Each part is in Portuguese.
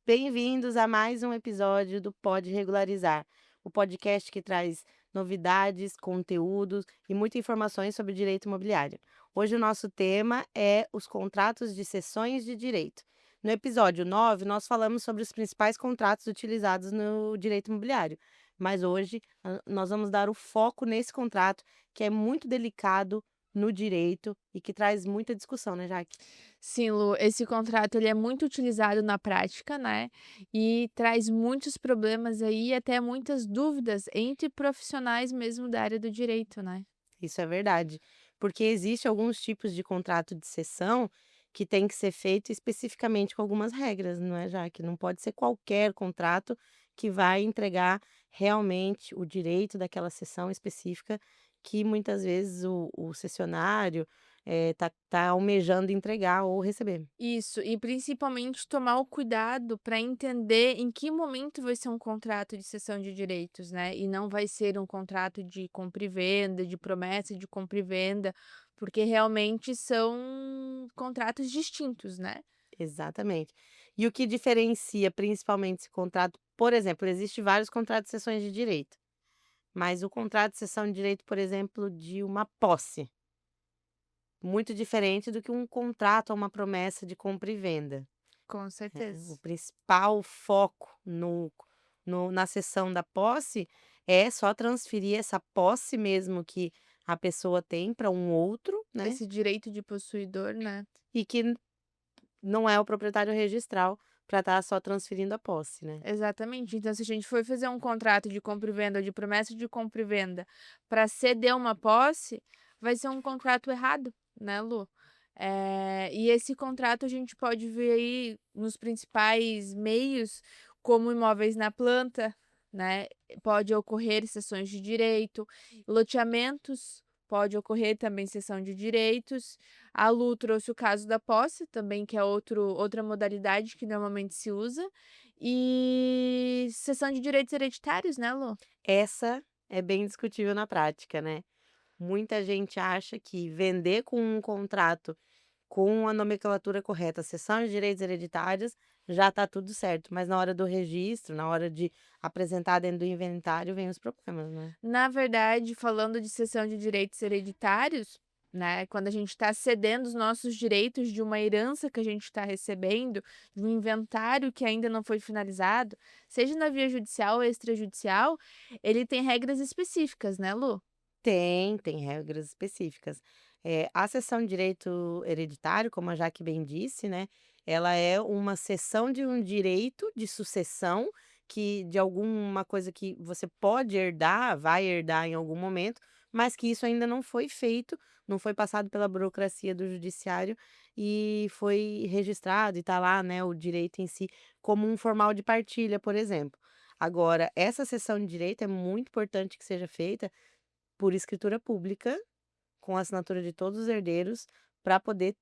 Bem-vindos a mais um episódio do Pode Regularizar, o podcast que traz novidades, conteúdos e muitas informações sobre direito imobiliário. Hoje o nosso tema é os contratos de cessões de direito. No episódio 9, nós falamos sobre os principais contratos utilizados no direito imobiliário, mas hoje nós vamos dar o foco nesse contrato que é muito delicado no direito e que traz muita discussão, né, Jaque? Sim, Lu, esse contrato ele é muito utilizado na prática, né? E traz muitos problemas aí, até muitas dúvidas entre profissionais mesmo da área do direito, né? Isso é verdade, porque existe alguns tipos de contrato de cessão que tem que ser feito especificamente com algumas regras, não é, Jaque? Não pode ser qualquer contrato que vai entregar realmente o direito daquela cessão específica que muitas vezes o cessionário tá almejando entregar ou receber. Isso, e principalmente tomar o cuidado para entender em que momento vai ser um contrato de cessão de direitos, né? E não vai ser um contrato de compra e venda, de promessa de compra e venda, porque realmente são contratos distintos, né? Exatamente. E o que diferencia principalmente esse contrato, por exemplo, existe vários contratos de cessões de direito. Mas o contrato de cessão de direito, por exemplo, de uma posse, muito diferente do que um contrato ou uma promessa de compra e venda. Com O certeza. principal foco na cessão da posse é só transferir essa posse mesmo que a pessoa tem para um outro, né, Esse direito de possuidor, né? e que não é o proprietário registral para estar só transferindo a posse, né. Exatamente. Então, se a gente for fazer um contrato de compra e venda ou de promessa de compra e venda para ceder uma posse, vai ser um contrato errado, né, Lu? E esse contrato a gente pode ver aí nos principais meios, como imóveis na planta, né? Pode ocorrer cessões de direito, loteamentos, pode ocorrer também cessão de direitos. A Lu trouxe o caso da posse, também, que é outra modalidade que normalmente se usa. E cessão de direitos hereditários, né, Lu? Essa é bem discutível na prática, né. Muita gente acha que vender com um contrato com a nomenclatura correta, cessão de direitos hereditários, já está tudo certo, mas na hora do registro, na hora de apresentar dentro do inventário, vem os problemas, né. Na verdade, falando de cessão de direitos hereditários, né, quando a gente está cedendo os nossos direitos de uma herança que a gente está recebendo, de um inventário que ainda não foi finalizado, seja na via judicial ou extrajudicial, ele tem regras específicas, né, Lu? Tem regras específicas. A cessão de direito hereditário, como a Jaque bem disse, né, ela é uma cessão de um direito de sucessão que de alguma coisa que você pode herdar, vai herdar em algum momento, mas que isso ainda não foi feito, não foi passado pela burocracia do judiciário e foi registrado e está lá, né, o direito em si, como um formal de partilha, por exemplo. Agora, essa cessão de direito é muito importante que seja feita por escritura pública, com a assinatura de todos os herdeiros, para poder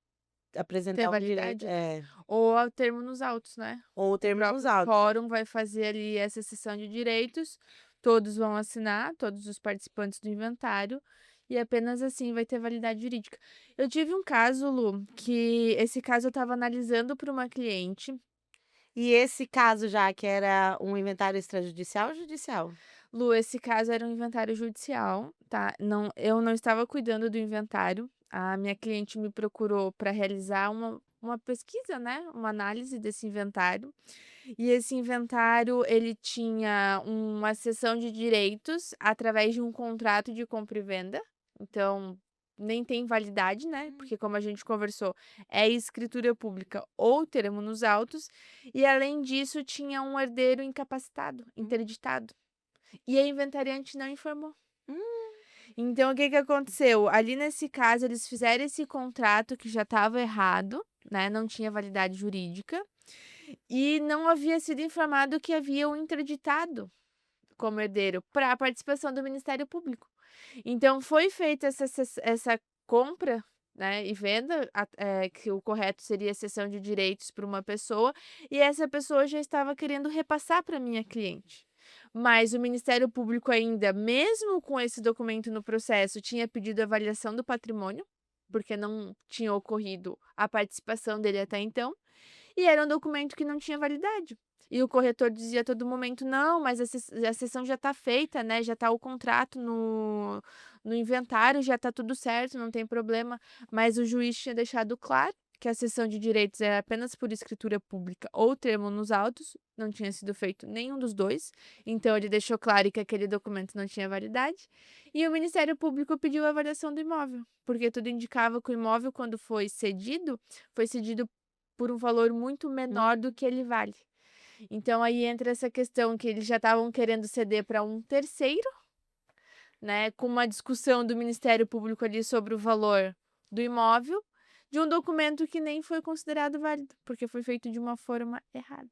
Ter apresentar o direito validade. Ou ao termo nos autos, né? ou o O termo nos próprio autos. fórum vai fazer ali essa cessão de direitos, todos vão assinar, todos os participantes do inventário, e apenas assim vai ter validade jurídica. Eu tive um caso, Lu, que esse caso eu estava analisando para uma cliente. E esse caso já que era um inventário extrajudicial ou judicial? Lu, esse caso era um inventário judicial, tá? Não, eu não estava cuidando do inventário. A minha cliente me procurou para realizar uma pesquisa, né? Uma análise desse inventário. E esse inventário, ele tinha uma cessão de direitos através de um contrato de compra e venda. Então, nem tem validade, né? Porque como a gente conversou, é escritura pública ou termo nos autos. E além disso, tinha um herdeiro incapacitado, Hum, interditado. E a inventariante não informou. hum, Então, o que que aconteceu? Ali nesse caso, eles fizeram esse contrato que já estava errado, né? Não tinha validade jurídica. E não havia sido informado que havia um interditado como herdeiro para a participação do Ministério Público. Então foi feita essa compra, né, e venda, que o correto seria a cessão de direitos para uma pessoa, e essa pessoa já estava querendo repassar para minha cliente. Mas o Ministério Público ainda, mesmo com esse documento no processo, tinha pedido avaliação do patrimônio, porque não tinha ocorrido a participação dele até então. E era um documento que não tinha validade. E o corretor dizia a todo momento: "Não, mas a cessão já está feita, né, já está o contrato no inventário, já está tudo certo, não tem problema". Mas o juiz tinha deixado claro que a cessão de direitos era apenas por escritura pública ou termo nos autos, não tinha sido feito nenhum dos 2. Então ele deixou claro que aquele documento não tinha validade, e o Ministério Público pediu a avaliação do imóvel, porque tudo indicava que o imóvel, quando foi cedido por um valor muito Hum. menor do que ele vale. Então aí entra essa questão que eles já estavam querendo ceder para um terceiro, né, com uma discussão do Ministério Público ali sobre o valor do imóvel, de um documento que nem foi considerado válido, porque foi feito de uma forma errada.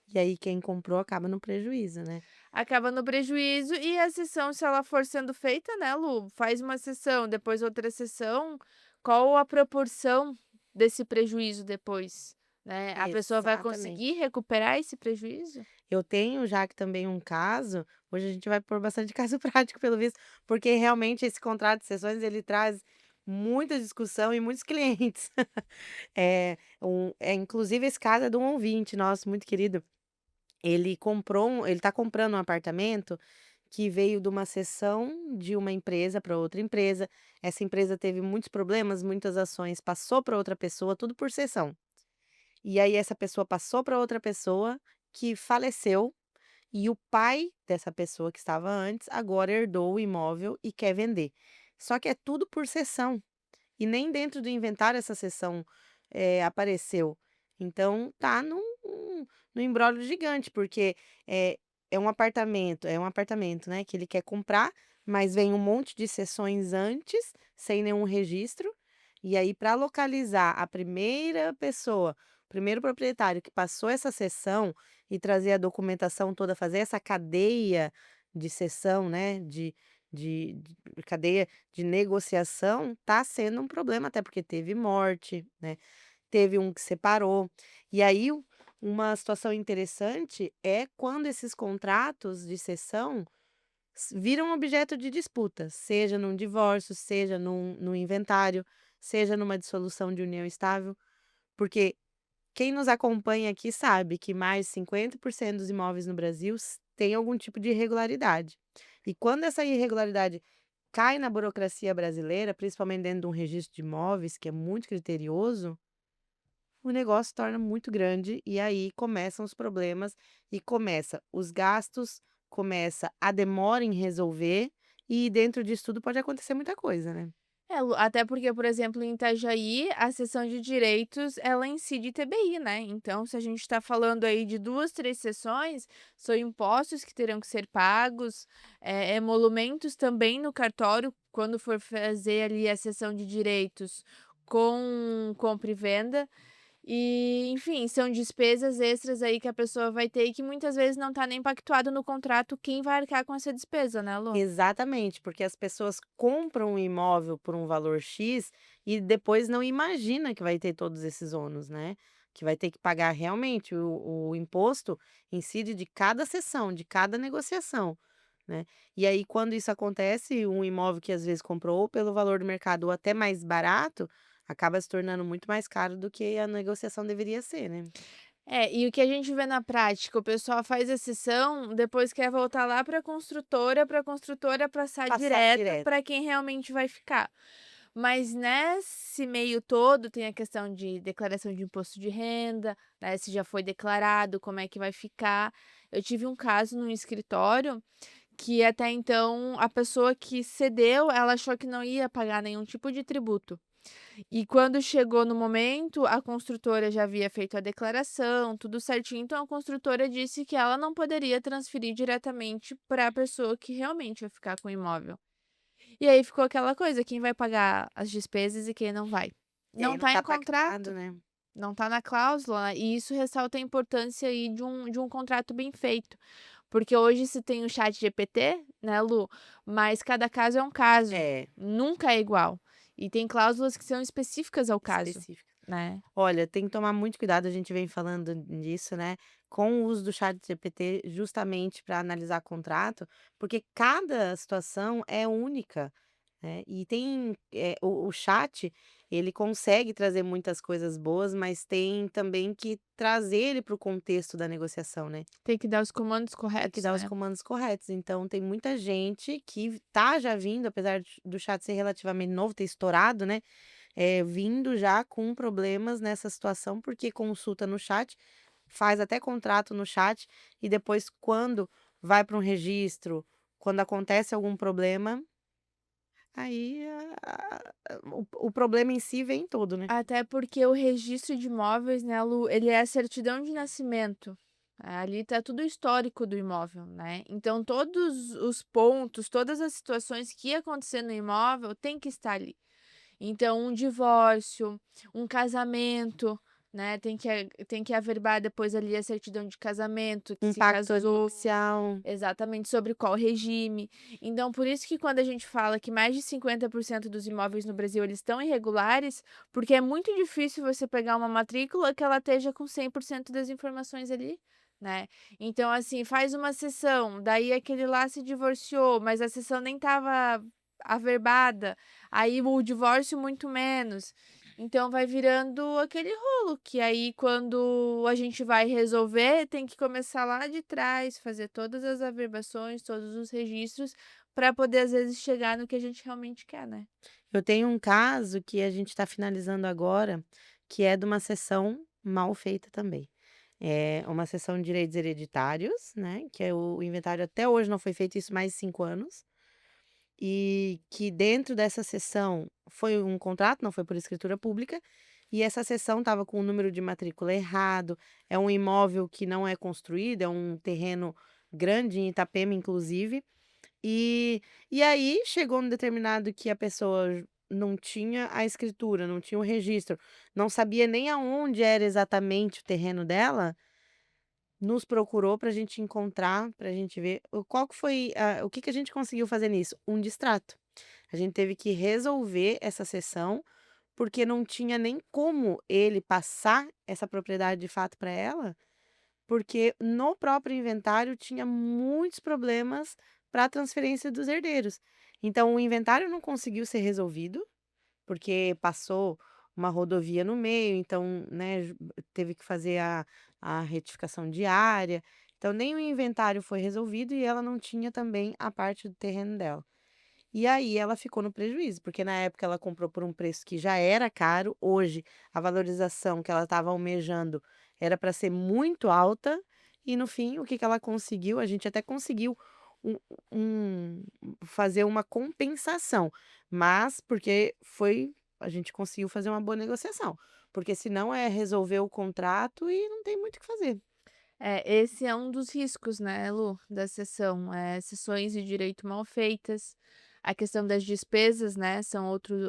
E aí quem comprou acaba no prejuízo, né. Acaba no prejuízo e a sessão, se ela for sendo feita, né, Lu, faz uma sessão, depois outra sessão, qual a proporção desse prejuízo depois, né? A pessoa vai conseguir Exatamente. recuperar esse prejuízo? Eu tenho já que também um caso, hoje a gente vai pôr bastante caso prático pelo visto, porque realmente esse contrato de cessões ele traz muita discussão e muitos clientes. Inclusive esse caso é de um ouvinte nosso muito querido, ele está comprando um apartamento que veio de uma cessão de uma empresa para outra empresa, essa empresa teve muitos problemas, muitas ações, passou para outra pessoa, tudo por cessão. E aí essa pessoa passou para outra pessoa, que faleceu, e o pai dessa pessoa que estava antes, agora herdou o imóvel e quer vender. Só que é tudo por cessão, e nem dentro do inventário essa cessão, apareceu. Então tá num imbróglio gigante, porque, é é um apartamento, né, que ele quer comprar, mas vem um monte de sessões antes, sem nenhum registro, e aí para localizar a primeira pessoa, o primeiro proprietário que passou essa sessão e trazer a documentação toda, fazer essa cadeia de sessão, né, de cadeia de negociação, tá sendo um problema, até porque teve morte, né, teve um que separou. E aí uma situação interessante é quando esses contratos de cessão viram objeto de disputa, seja num divórcio, seja num inventário, seja numa dissolução de união estável, porque quem nos acompanha aqui sabe que mais de 50% dos imóveis no Brasil tem algum tipo de irregularidade. E quando essa irregularidade cai na burocracia brasileira, principalmente dentro de um registro de imóveis, que é muito criterioso, o negócio se torna muito grande e aí começam os problemas e começa os gastos, começa a demora em resolver e dentro disso tudo pode acontecer muita coisa, né. É, Lu, até porque, por exemplo, em Itajaí, a seção de direitos, ela incide TBI, né? Então, se a gente está falando aí de 2, 3 sessões, são impostos que terão que ser pagos, emolumentos também no cartório, quando for fazer ali a seção de direitos com compra e venda. E, enfim, são despesas extras aí que a pessoa vai ter e que muitas vezes não está nem pactuado no contrato quem vai arcar com essa despesa, né, Lu? Exatamente, porque as pessoas compram um imóvel por um valor X e depois não imagina que vai ter todos esses ônus, né, que vai ter que pagar realmente o imposto incide de cada sessão, de cada negociação, né. E aí quando isso acontece, um imóvel que às vezes comprou ou pelo valor do mercado ou até mais barato, acaba se tornando muito mais caro do que a negociação deveria ser, né. É, e o que a gente vê na prática, o pessoal faz a sessão, depois quer voltar lá para a construtora passar Passar direto direto. para quem realmente vai ficar. Mas nesse meio todo tem a questão de declaração de imposto de renda, né, se já foi declarado, como é que vai ficar. Eu tive um caso num escritório que até então a pessoa que cedeu, ela achou que não ia pagar nenhum tipo de tributo. E quando chegou no momento, a construtora já havia feito a declaração, tudo certinho, então a construtora disse que ela não poderia transferir diretamente para a pessoa que realmente vai ficar com o imóvel. E aí ficou aquela coisa, quem vai pagar as despesas e quem não vai. E Não aí não está em tá pactuado, contrato, né. não está na cláusula, né, e isso ressalta a importância aí de um contrato bem feito. Porque hoje se tem o chat GPT, né, Lu, mas cada caso é um caso, É, nunca é igual. E tem cláusulas que são específicas ao caso, específica. né. Olha, tem que tomar muito cuidado, a gente vem falando nisso, né, com o uso do ChatGPT justamente para analisar contrato, porque cada situação é única, né, e tem, o chat, ele consegue trazer muitas coisas boas, mas tem também que trazer ele para o contexto da negociação, né. Tem que dar os comandos Tem que corretos, dar os né. comandos corretos. Então tem muita gente que tá já vindo, apesar do chat ser relativamente novo, ter estourado, né, vindo já com problemas nessa situação, porque consulta no chat, faz até contrato no chat e depois quando vai para um registro, quando acontece algum problema, aí o problema em si vem todo, né. Até porque o registro de imóveis, né, Lu, ele é a certidão de nascimento. Ali tá tudo o histórico do imóvel, né. Então todos os pontos, todas as situações que acontecer no imóvel tem que estar ali. Então um divórcio, um casamento, né, tem que averbar depois ali a certidão de casamento, que Um se pacto casou. nupcial. Exatamente, sobre qual regime. Então, por isso que quando a gente fala que mais de 50% dos imóveis no Brasil eles estão irregulares, porque é muito difícil você pegar uma matrícula que ela esteja com 100% das informações ali, né. Então, assim, faz uma sessão, daí aquele lá se divorciou, mas a sessão nem estava averbada, aí o divórcio muito menos. Então vai virando aquele rolo, que aí quando a gente vai resolver, tem que começar lá de trás, fazer todas as averbações, todos os registros, para poder às vezes chegar no que a gente realmente quer, né. Eu tenho um caso que a gente está finalizando agora, que é de uma sessão mal feita também. É uma sessão de direitos hereditários, né, que é o inventário até hoje não foi feito, isso mais de 5 anos, e que dentro dessa sessão foi um contrato, não foi por escritura pública, e essa sessão estava com o número de matrícula errado, é um imóvel que não é construído, é um terreno grande em Itapema inclusive, e e aí chegou num determinado que a pessoa não tinha a escritura, não tinha o registro, não sabia nem aonde era exatamente o terreno dela, nos procurou para a gente encontrar, para a gente ver o qual que foi o que que a gente conseguiu fazer nisso? Um distrato. A gente teve que resolver essa sessão, porque não tinha nem como ele passar essa propriedade de fato para ela, porque no próprio inventário tinha muitos problemas para a transferência dos herdeiros. Então o inventário não conseguiu ser resolvido, porque passou uma rodovia no meio, então, né, teve que fazer a retificação diária. Então nem o inventário foi resolvido e ela não tinha também a parte do terreno dela. E aí ela ficou no prejuízo, porque na época ela comprou por um preço que já era caro, hoje a valorização que ela estava almejando era para ser muito alta, e no fim o que que ela conseguiu, a gente até conseguiu um um fazer uma compensação, mas porque foi a gente conseguiu fazer uma boa negociação, porque senão é resolver o contrato e não tem muito o que fazer. É, esse é um dos riscos, né, Lu, da sessão, sessões de direito mal feitas, a questão das despesas, né,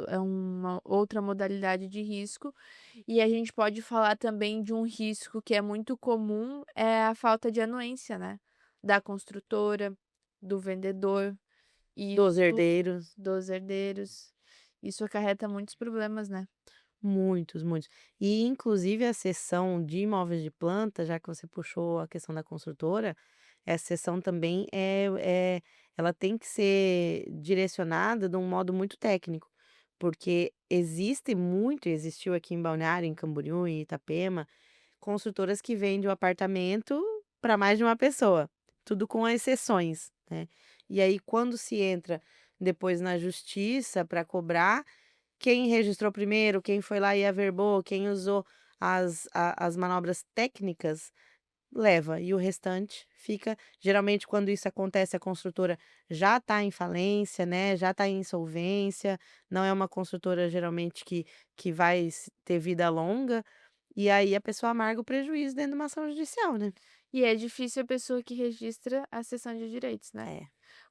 é uma outra modalidade de risco, e a gente pode falar também de um risco que é muito comum, é a falta de anuência, né, da construtora, do vendedor, e Dos isso herdeiros. dos herdeiros. Isso acarreta muitos problemas, né. Muitos, muitos. E inclusive a seção de imóveis de planta, já que você puxou a questão da construtora, essa seção também ela tem que ser direcionada de um modo muito técnico, porque existiu aqui em Balneário, em Camboriú, em Itapema, construtoras que vendem o apartamento para mais de uma pessoa, tudo com exceções, né. E aí quando se entra depois na justiça para cobrar, quem registrou primeiro, quem foi lá e averbou, quem usou as manobras técnicas, leva, e o restante fica geralmente quando isso acontece a construtora já está em falência, né, já está em insolvência, não é uma construtora geralmente que vai ter vida longa, e aí a pessoa amarga o prejuízo dentro de uma ação judicial, né. E é difícil a pessoa que registra a cessão de direitos, né. É,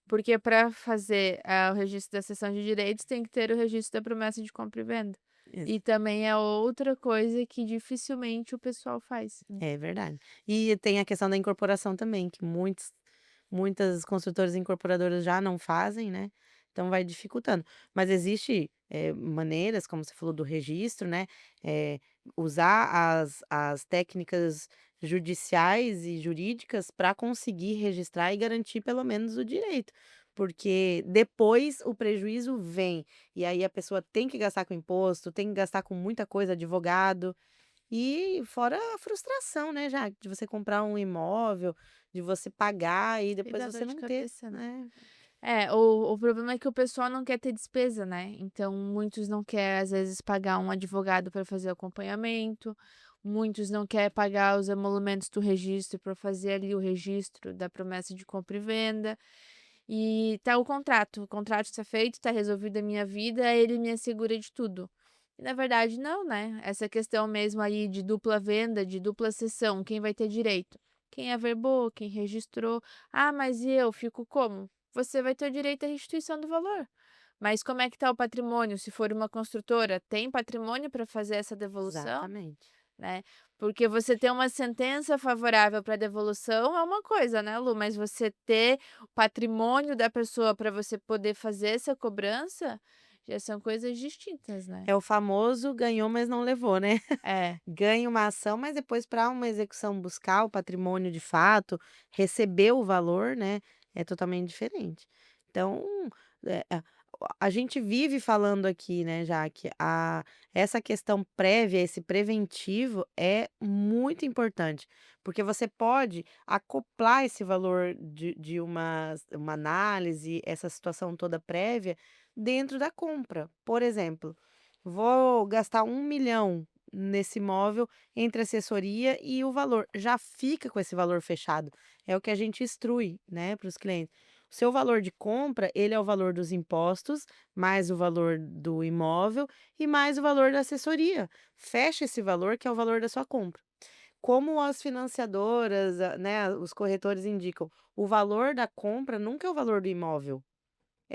Porque para fazer, o registro da cessão de direitos tem que ter o registro da promessa de compra e venda. exa E também é outra coisa que dificilmente o pessoal faz. é verdade. E tem a questão da incorporação também, que muitas construtoras e incorporadoras já não fazem, né, então vai dificultando. Mas existe, maneiras, como você falou do registro, né, usar as técnicas judiciais e jurídicas para conseguir registrar e garantir pelo menos o direito. porque depois o prejuízo vem, e aí a pessoa tem que gastar com imposto, tem que gastar com muita coisa, advogado, e fora a frustração, né, já de você comprar um imóvel, de você pagar e E depois dá dor você de não ter, cabeça, né. né. É, o problema é que o pessoal não quer ter despesa, né, então muitos não quer, às vezes, pagar um advogado para fazer o acompanhamento, muitos não quer pagar os emolumentos do registro para fazer ali o registro da promessa de compra e venda, e tá o contrato está feito, está resolvido a minha vida, ele me assegura de tudo. E na verdade não, né, essa questão mesmo aí de dupla venda, de dupla cessão, quem vai ter direito? Quem averbou, quem registrou. "Ah, mas e eu, fico como?" Você vai ter o direito à restituição do valor. Mas como é que está o patrimônio? Se for uma construtora, tem patrimônio para fazer essa devolução, Exatamente. né? Porque você ter uma sentença favorável para devolução é uma coisa, né, Lu? Mas você ter o patrimônio da pessoa para você poder fazer essa cobrança, já são coisas distintas, né? É o famoso ganhou, mas não levou, né. É, Ganha uma ação, mas depois para uma execução buscar o patrimônio de fato, receber o valor, né, é totalmente diferente. Então, a gente vive falando aqui, né, já que essa questão prévia, esse preventivo é muito importante, porque você pode acoplar esse valor de uma análise, essa situação toda prévia, dentro da compra. Por exemplo, vou gastar 1 milhão nesse imóvel entre assessoria e o valor, já fica com esse valor fechado, é o que a gente instrui, né, para os clientes. O seu valor de compra, ele é o valor dos impostos, mais o valor do imóvel e mais o valor da assessoria. Fecha esse valor que é o valor da sua compra. Como as financiadoras, né, os corretores indicam, o valor da compra nunca é o valor do imóvel.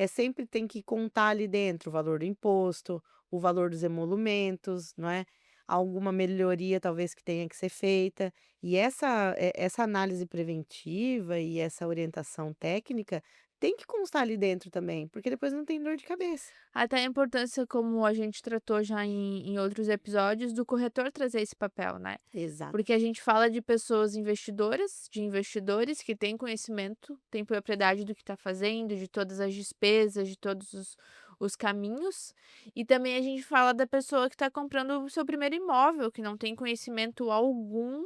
Sempre tem que contar ali dentro o valor do imposto, o valor dos emolumentos, não é, alguma melhoria talvez que tenha que ser feita. E essa análise preventiva e essa orientação técnica tem que constar ali dentro também, porque depois não tem dor de cabeça. até a importância, como a gente tratou já em outros episódios, do corretor trazer esse papel, né? Exato, Porque a gente fala de pessoas investidoras, de investidores que têm conhecimento, têm propriedade do que está fazendo, de todas as despesas, de todos os caminhos. E também a gente fala da pessoa que está comprando o seu primeiro imóvel, que não tem conhecimento algum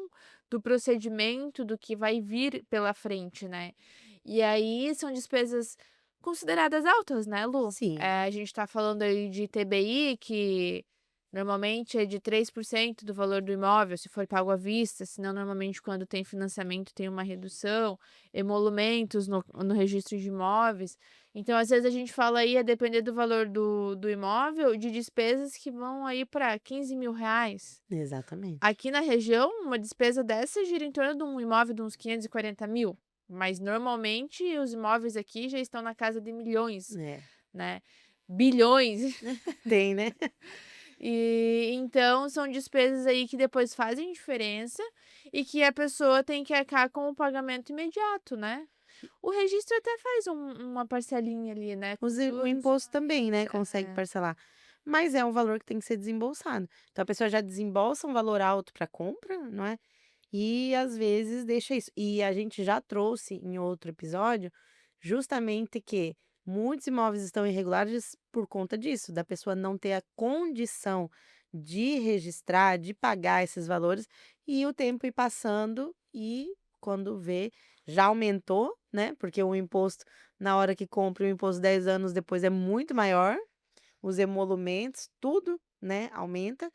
do procedimento, do que vai vir pela frente, né? E aí são despesas consideradas altas, né, Lu? sim, A gente está falando aí de TBI, que normalmente é de 3% do valor do imóvel, se for pago à vista, senão normalmente quando tem financiamento tem uma redução, emolumentos no registro de imóveis. Então, às vezes a gente fala aí, a depender do valor do imóvel, de despesas que vão aí para R$ 15.000. exatamente. Aqui na região, uma despesa dessa gira em torno de um imóvel de uns 540.000, mas normalmente os imóveis aqui já estão na casa de milhões, É, né, bilhões. tem, né. E então são despesas aí que depois fazem diferença e que a pessoa tem que arcar com o pagamento imediato, né. O registro até faz uma parcelinha ali, né, com O juros. imposto também, né, consegue É, parcelar, mas é um valor que tem que ser desembolsado. Então a pessoa já desembolsa um valor alto para compra, não é, e às vezes deixa isso. E a gente já trouxe em outro episódio, justamente que muitos imóveis estão irregulares por conta disso, da pessoa não ter a condição de registrar, de pagar esses valores, e o tempo ir passando e quando vê, já aumentou, né, porque o imposto na hora que compra, o imposto 10 anos depois é muito maior, os emolumentos, tudo, né, aumenta.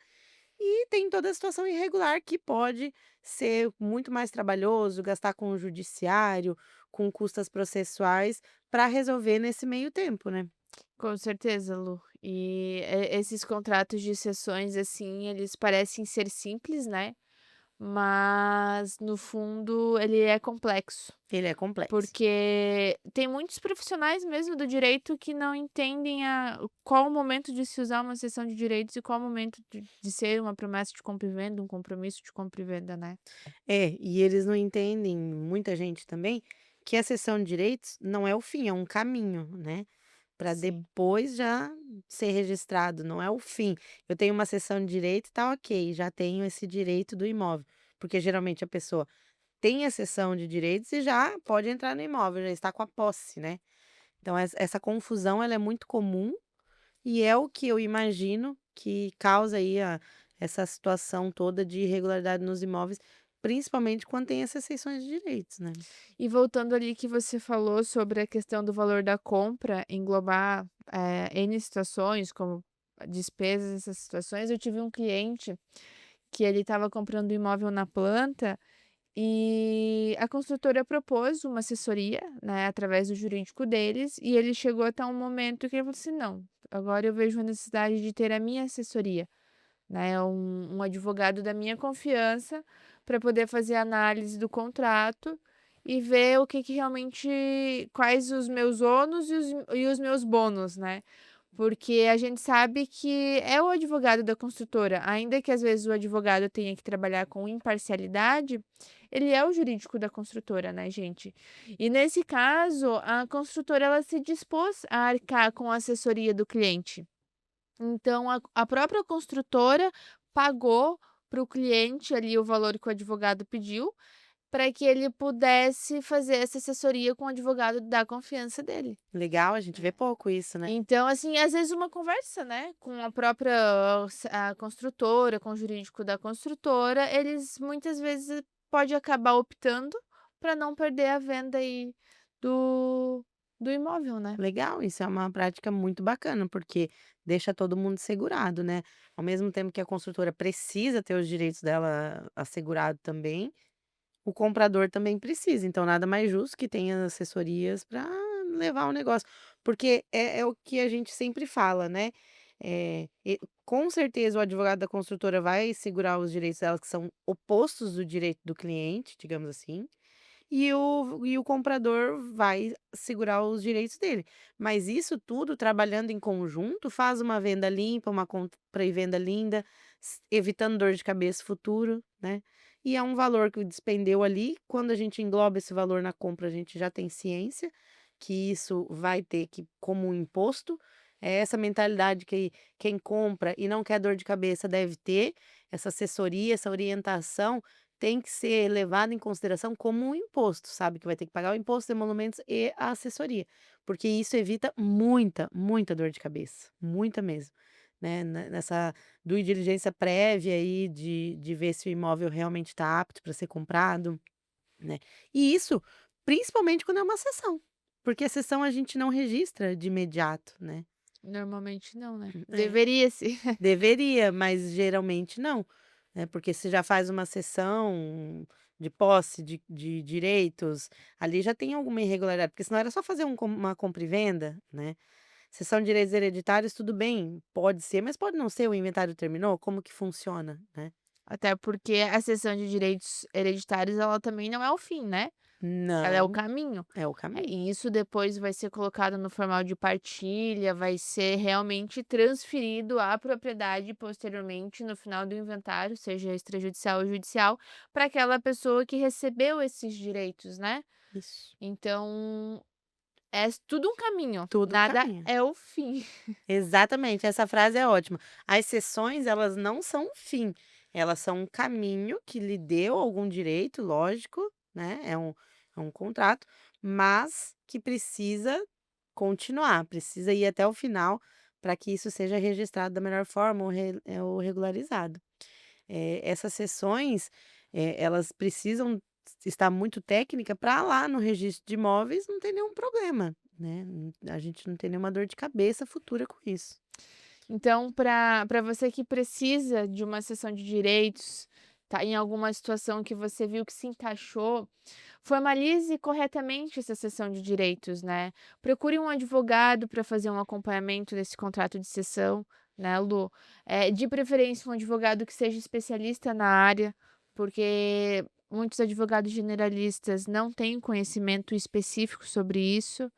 E tem toda a situação irregular que pode ser muito mais trabalhoso, gastar com o judiciário, com custas processuais, para resolver nesse meio tempo, né. com certeza, Lu. E, esses contratos de cessões, assim, eles parecem ser simples, né, mas no fundo ele é complexo. Ele é complexo. Porque tem muitos profissionais mesmo do direito que não entendem qual o momento de se usar uma sessão de direitos e qual o momento de ser uma promessa de compra e venda, um compromisso de compra e venda, né. É, e eles não entendem, muita gente também, que a cessão de direitos não é o fim, é um caminho, né, para Sim. depois já ser registrado, não é o fim. Eu tenho uma cessão de direito, tá ok, já tenho esse direito do imóvel, porque geralmente a pessoa tem a cessão de direitos e já pode entrar no imóvel, já está com a posse, né. Então essa confusão ela é muito comum e é o que eu imagino que causa aí essa situação toda de irregularidade nos imóveis, principalmente quando tem essas cessões de direitos, né. E voltando ali que você falou sobre a questão do valor da compra, englobar, N situações, como despesas, essas situações, eu tive um cliente que ele estava comprando um imóvel na planta e a construtora propôs uma assessoria, né, através do jurídico deles, e ele chegou até um momento que ele falou assim: "Não, agora eu vejo a necessidade de ter a minha assessoria", né, um advogado da minha confiança, para poder fazer a análise do contrato e ver o que que realmente quais os meus ônus e os meus bônus, né. Porque a gente sabe que é o advogado da construtora, ainda que às vezes o advogado tenha que trabalhar com imparcialidade, ele é o jurídico da construtora, né, gente. E nesse caso, a construtora ela se dispôs a arcar com a assessoria do cliente. Então a própria construtora pagou para o cliente ali o valor que o advogado pediu, para que ele pudesse fazer essa assessoria com o advogado da confiança dele. Legal, a gente vê pouco isso, né. Então, assim, às vezes uma conversa, né, com a própria a construtora, com o jurídico da construtora, eles muitas vezes pode acabar optando para não perder a venda aí do do imóvel, né. Legal, isso é uma prática muito bacana, porque deixa todo mundo segurado, né. Ao mesmo tempo que a construtora precisa ter os direitos dela assegurado também, o comprador também precisa, então nada mais justo que tenha assessorias para levar o negócio. Porque é o que a gente sempre fala, né, com certeza o advogado da construtora vai segurar os direitos dela que são opostos do direito do cliente, digamos assim, e o comprador vai segurar os direitos dele. Mas isso tudo trabalhando em conjunto faz uma venda limpa, uma compra e venda linda, evitando dor de cabeça futuro, né. E é um valor que despendeu ali, quando a gente engloba esse valor na compra, a gente já tem ciência que isso vai ter que como um imposto. É essa mentalidade que quem compra e não quer dor de cabeça deve ter, essa assessoria, essa orientação tem que ser levado em consideração como um imposto, sabe, que vai ter que pagar o imposto de emolumentos e a assessoria, porque isso evita muita, muita dor de cabeça, muita mesmo, né, nessa due diligência prévia aí de ver se o imóvel realmente está apto para ser comprado, né. E isso principalmente quando é uma sessão, porque a sessão a gente não registra de imediato, né. Normalmente não, né. É. Deveria ser. Deveria, mas geralmente não, né, porque se já faz uma cessão de posse de direitos, ali já tem alguma irregularidade, porque senão era só fazer uma compra e venda, né. Cessão de direitos hereditários, tudo bem, pode ser, mas pode não ser, o inventário terminou, como que funciona, né? Até porque a cessão de direitos hereditários, ela também não é o fim, né. Ela é o Não, caminho. é o caminho. E isso depois vai ser colocado no formal de partilha, vai ser realmente transferido à propriedade posteriormente no final do inventário, seja extrajudicial ou judicial, para aquela pessoa que recebeu esses direitos, né. Isso, Então, é tudo um caminho, tudo nada caminho. é o fim. Exatamente, essa frase é ótima. As sessões, elas não são um fim, elas são um caminho que lhe deu algum direito, lógico, né, é um contrato, mas que precisa continuar, precisa ir até o final para que isso seja registrado da melhor forma ou regularizado. Essas sessões, elas precisam estar muito técnica para lá no registro de imóveis não ter nenhum problema, né, a gente não tem nenhuma dor de cabeça futura com isso. Então, para você que precisa de uma sessão de direitos, tá em alguma situação que você viu que se encaixou, formalize corretamente essa sessão de direitos, né. Procure um advogado para fazer um acompanhamento desse contrato de cessão, né, Lu. De preferência um advogado que seja especialista na área, porque muitos advogados generalistas não têm conhecimento específico sobre isso.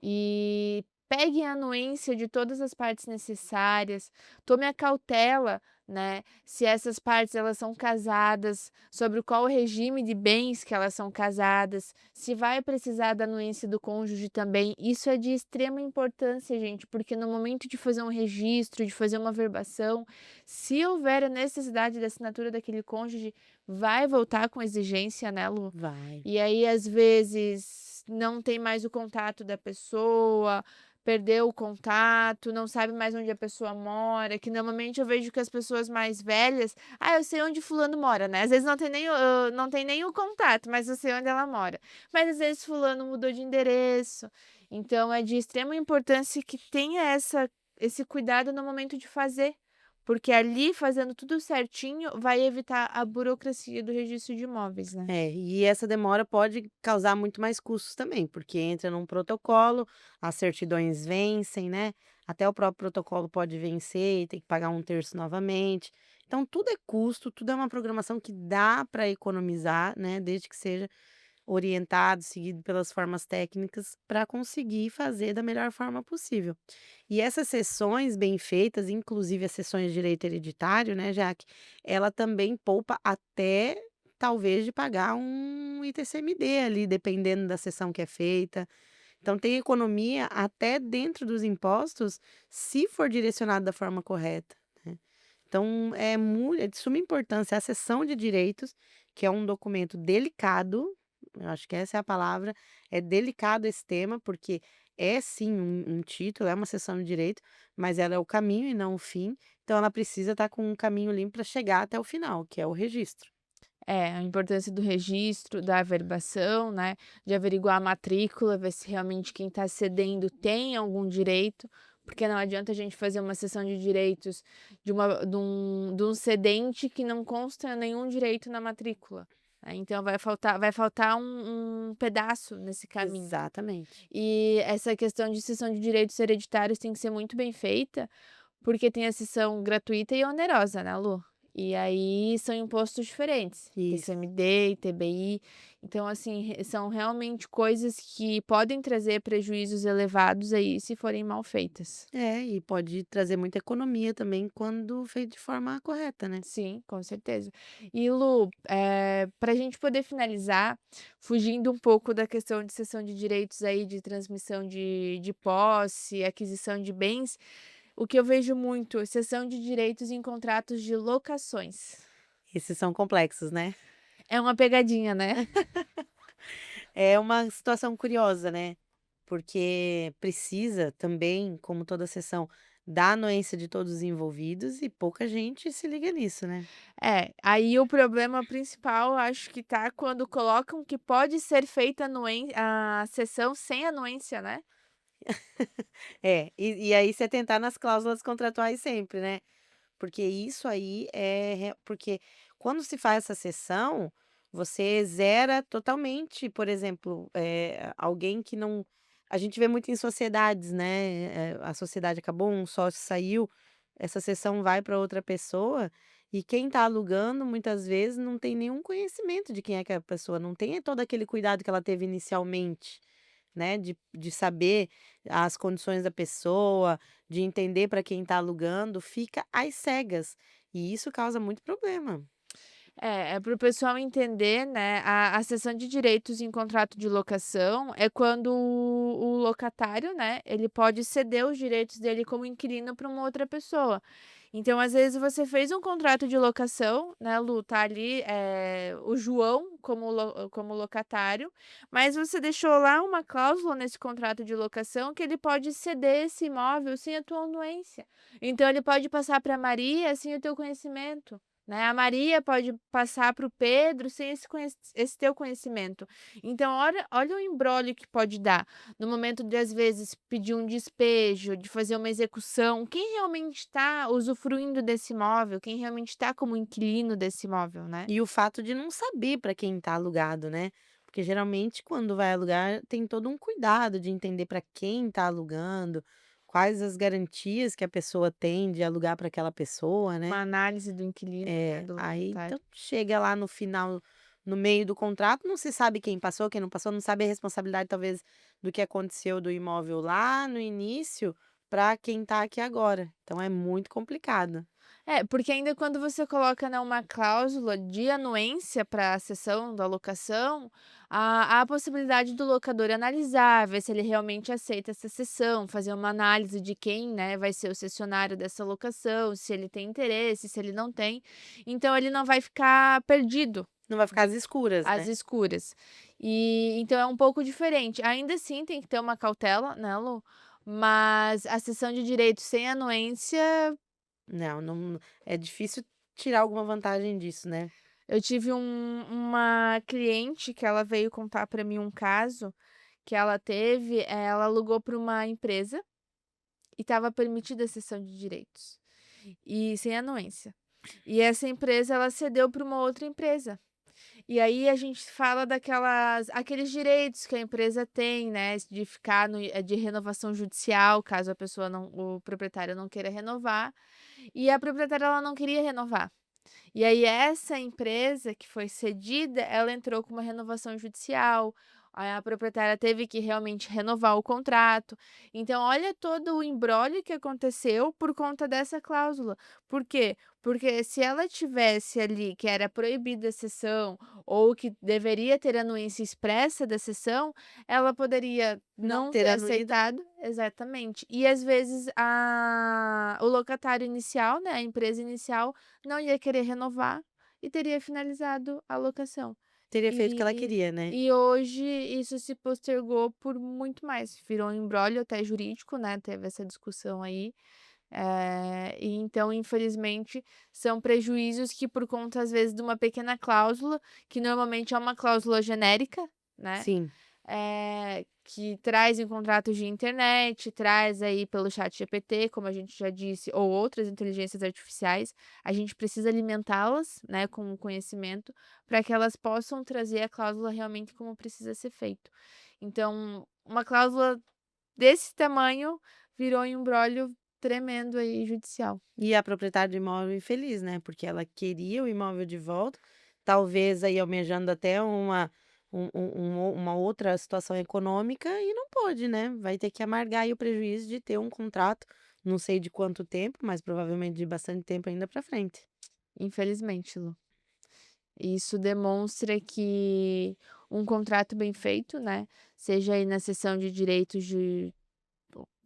E pegue a anuência de todas as partes necessárias, tome a cautela, né, se essas partes elas são casadas, sobre qual o regime de bens que elas são casadas, se vai precisar da anuência do cônjuge também. Isso é de extrema importância, gente, porque no momento de fazer um registro, de fazer uma verbação, se houver a necessidade da assinatura daquele cônjuge, vai voltar com exigência, né, Lu? Vai. E aí, às vezes, não tem mais o contato da pessoa, perdeu o contato, não sabe mais onde a pessoa mora, que normalmente eu vejo que as pessoas mais velhas: "Ah, eu sei onde fulano mora", né, às vezes não tem nem o contato, mas eu sei onde ela mora. Mas às vezes fulano mudou de endereço, então é de extrema importância que tenha esse cuidado no momento de fazer, porque ali fazendo tudo certinho vai evitar a burocracia do registro de imóveis, né. É, e essa demora pode causar muito mais custos também, porque entra num protocolo, as certidões vencem, né? Até o próprio protocolo pode vencer e tem que pagar um terço novamente. Então, tudo é custo, tudo é uma programação que dá para economizar, né? Desde que seja orientado, seguido pelas formas técnicas, para conseguir fazer da melhor forma possível. E essas sessões bem feitas, inclusive as sessões de direito hereditário, né, Jaque, ela também poupa até talvez de pagar um ITCMD ali, dependendo da sessão que é feita. Então tem economia até dentro dos impostos, se for direcionado da forma correta, né. Então é de suma importância a sessão de direitos, que é um documento delicado, eu acho que essa é a palavra, é delicado esse tema, porque é sim um título, é uma sessão de direito, mas ela é o caminho e não o fim, então ela precisa estar com um caminho limpo para chegar até o final, que é o registro. É, a importância do registro, da averbação, né, de averiguar a matrícula, ver se realmente quem está cedendo tem algum direito, porque não adianta a gente fazer uma sessão de direitos de um cedente que não consta nenhum direito na matrícula, né, então vai faltar um pedaço nesse caminho. Exatamente. E essa questão de cessão de direitos hereditários tem que ser muito bem feita, porque tem a sessão gratuita e onerosa, né, Lu? E aí são impostos diferentes, Isso. TCMD, ITBI. Então, assim, são realmente coisas que podem trazer prejuízos elevados aí se forem mal feitas. É, e pode trazer muita economia também quando feito de forma correta, né. Sim, com certeza. E Lu, para a gente poder finalizar, fugindo um pouco da questão de cessão de direitos aí, de transmissão de posse, aquisição de bens, o que eu vejo muito, cessão de direitos em contratos de locações. Esses são complexos, né. É uma pegadinha, né? É uma situação curiosa, né, porque precisa também, como toda sessão, da anuência de todos os envolvidos e pouca gente se liga nisso, né. É, aí o problema principal acho que tá quando colocam que pode ser feita a cessão sem anuência, né? É, e aí você tentar nas cláusulas contratuais sempre, né, porque isso aí porque quando se faz essa cessão, você zera totalmente, por exemplo, alguém que não a gente vê muito em sociedades, né, a sociedade acabou, um sócio saiu, essa cessão vai para outra pessoa, e quem está alugando muitas vezes não tem nenhum conhecimento de quem é que é a pessoa, não tem todo aquele cuidado que ela teve inicialmente. Né, de saber as condições da pessoa, de entender para quem está alugando, fica às cegas, e isso causa muito problema. É para o pessoal entender, né, a cessão de direitos em contrato de locação é quando o locatário, né, ele pode ceder os direitos dele como inquilino para uma outra pessoa. Então, às vezes, você fez um contrato de locação, né, Lu, tá ali, o João como locatário, mas você deixou lá uma cláusula nesse contrato de locação que ele pode ceder esse imóvel sem a tua anuência. Então ele pode passar para a Maria sem o teu conhecimento. Né, a Maria pode passar para o Pedro sem esse teu conhecimento. Então olha o imbróglio que pode dar, no momento de, às vezes, pedir um despejo, de fazer uma execução, quem realmente está usufruindo desse imóvel, quem realmente está como inquilino desse imóvel, né. E o fato de não saber para quem está alugado, né, porque geralmente quando vai alugar tem todo um cuidado de entender para quem está alugando, quais as garantias que a pessoa tem de alugar para aquela pessoa, né. Uma análise do inquilino, né, do Aí locatário. então chega lá no final, no meio do contrato, não se sabe quem passou, quem não passou, não sabe a responsabilidade talvez do que aconteceu do imóvel lá no início, para quem está aqui agora. Então é muito complicado. É, porque ainda quando você coloca, né, uma cláusula de anuência para a cessão da locação, há a possibilidade do locador analisar, ver se ele realmente aceita essa cessão, fazer uma análise de quem, né, vai ser o cessionário dessa locação, se ele tem interesse, se ele não tem. Então ele não vai ficar perdido, Não vai ficar às escuras, às né. escuras. E então é um pouco diferente. Ainda assim tem que ter uma cautela, né, Lu, mas a cessão de direitos sem anuência, Não, é difícil tirar alguma vantagem disso, né. eu tive uma cliente que ela veio contar para mim um caso que ela teve, ela alugou para uma empresa e estava permitida a cessão de direitos, e sem anuência. E essa empresa ela cedeu para uma outra empresa. E aí a gente fala daquelas aqueles direitos que a empresa tem, né, de ficar de renovação judicial, caso a pessoa não o proprietário não queira renovar, e a proprietária ela não queria renovar. E aí essa empresa que foi cedida, ela entrou com uma renovação judicial, aí a proprietária teve que realmente renovar o contrato. Então olha todo o imbróglio que aconteceu por conta dessa cláusula. Por quê? Porque se ela tivesse ali que era proibida a cessão, ou que deveria ter anuência expressa da cessão, ela poderia Não não ter ter anuído. aceitado, exatamente. E às vezes o locatário inicial, né, a empresa inicial não ia querer renovar e teria finalizado a locação. Teria feito o que ela E queria, né. e hoje isso se postergou por muito mais, virou um imbróglio até jurídico, né, teve essa discussão aí, e então infelizmente são prejuízos que por conta às vezes de uma pequena cláusula, que normalmente é uma cláusula genérica, né, Sim. que traz em contratos de internet, traz aí pelo chat ChatGPT, como a gente já disse, ou outras inteligências artificiais, a gente precisa alimentá-las, né, com o conhecimento, para que elas possam trazer a cláusula realmente como precisa ser feito. Então, uma cláusula desse tamanho virou um imbróglio tremendo aí judicial. E a proprietária do imóvel infeliz, né, porque ela queria o imóvel de volta, talvez aí almejando até uma outra situação econômica e não pôde, né, vai ter que amargar aí o prejuízo de ter um contrato, não sei de quanto tempo, mas provavelmente de bastante tempo ainda para frente. Infelizmente, Lu. Isso demonstra que um contrato bem feito, né, seja aí na cessão de direitos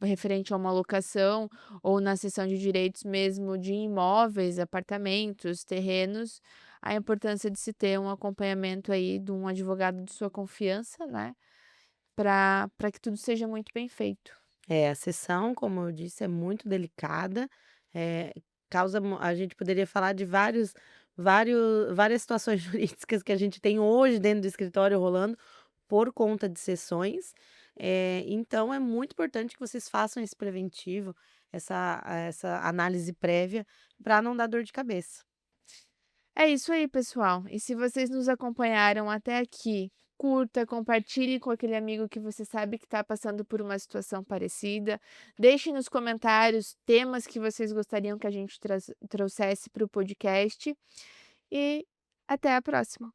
referente a uma locação ou na cessão de direitos mesmo de imóveis, apartamentos, terrenos, a importância de se ter um acompanhamento aí de um advogado de sua confiança, né, para que tudo seja muito bem feito. É, a sessão, como eu disse, é muito delicada, causa a gente poderia falar de várias situações jurídicas que a gente tem hoje dentro do escritório rolando por conta de sessões, então é muito importante que vocês façam esse preventivo, essa análise prévia, para não dar dor de cabeça. É isso aí, pessoal. E se vocês nos acompanharam até aqui, curta, compartilhe com aquele amigo que você sabe que está passando por uma situação parecida. Deixe nos comentários temas que vocês gostariam que a gente trouxesse para o podcast. E até a próxima.